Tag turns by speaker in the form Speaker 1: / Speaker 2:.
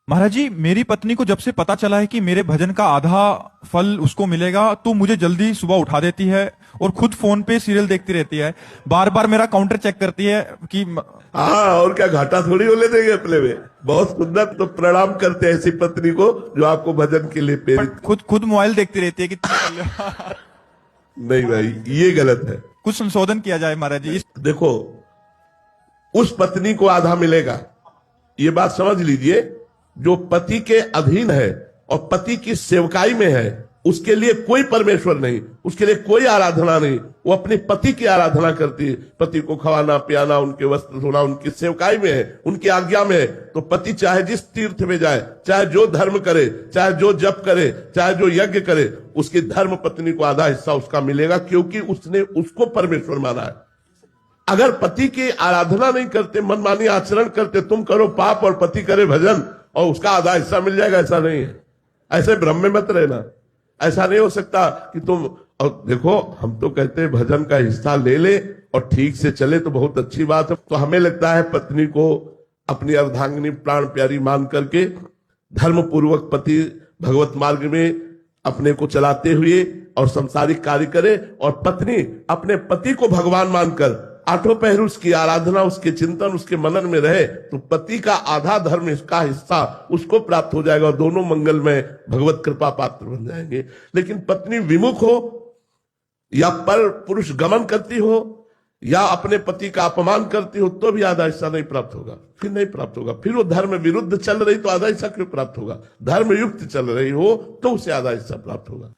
Speaker 1: महाराज जी, मेरी पत्नी को जब से पता चला है कि मेरे भजन का आधा फल उसको मिलेगा, तो मुझे जल्दी सुबह उठा देती है और खुद फोन पे सीरियल देखती रहती है। बार बार मेरा काउंटर चेक करती है कि
Speaker 2: हाँ, और क्या घाटा थोड़ी होने देंगे अपने में। बहुत सुंदर। तो प्रणाम करते हैं ऐसी पत्नी को जो आपको भजन के लिए प्रेरित।
Speaker 1: खुद खुद मोबाइल देखती रहती है कि तुम कर लो।
Speaker 2: नहीं भाई, ये गलत है।
Speaker 1: कुछ संशोधन किया जाए महाराज जी।
Speaker 2: देखो, उस पत्नी को आधा मिलेगा, ये बात समझ लीजिए। जो पति के अधीन है और पति की सेवकाई में है, उसके लिए कोई परमेश्वर नहीं, उसके लिए कोई आराधना नहीं। वो अपने पति की आराधना करती है। पति को खवाना पियाना, उनके वस्त्र धोना, उनकी सेवकाई में है, उनकी आज्ञा में है। तो पति चाहे जिस तीर्थ में जाए, चाहे जो धर्म करे, चाहे जो जप करे, चाहे जो यज्ञ करे, उसकी धर्म पत्नी को आधा हिस्सा उसका मिलेगा, क्योंकि उसने उसको परमेश्वर माना है। अगर पति की आराधना नहीं करते, मनमानी आचरण करते, तुम करो पाप और पति करे भजन और उसका आधा हिस्सा मिल जाएगा, ऐसा नहीं है। ऐसे भ्रम में मत रहना। ऐसा नहीं हो सकता कि तुम, और देखो, हम तो कहते हैं भजन का हिस्सा ले ले और ठीक से चले तो बहुत अच्छी बात है। तो हमें लगता है पत्नी को अपनी अर्धांगिनी प्राण प्यारी मान करके धर्म पूर्वक पति भगवत मार्ग में अपने को चलाते हुए और संसारिक कार्य करे, और पत्नी अपने पति को भगवान मानकर आठों पहर उसकी आराधना, उसके चिंतन, उसके मनन में रहे, तो पति का आधा धर्म, इसका हिस्सा उसको प्राप्त हो जाएगा और दोनों मंगल में भगवत कृपा पात्र बन जाएंगे। लेकिन पत्नी विमुख हो या पर पुरुष गमन करती हो या अपने पति का अपमान करती हो, तो भी आधा हिस्सा नहीं प्राप्त होगा। फिर नहीं प्राप्त होगा। फिर वो धर्म विरुद्ध चल रही तो आधा हिस्सा क्यों प्राप्त होगा? धर्म युक्त चल रही हो तो उसे आधा हिस्सा प्राप्त होगा।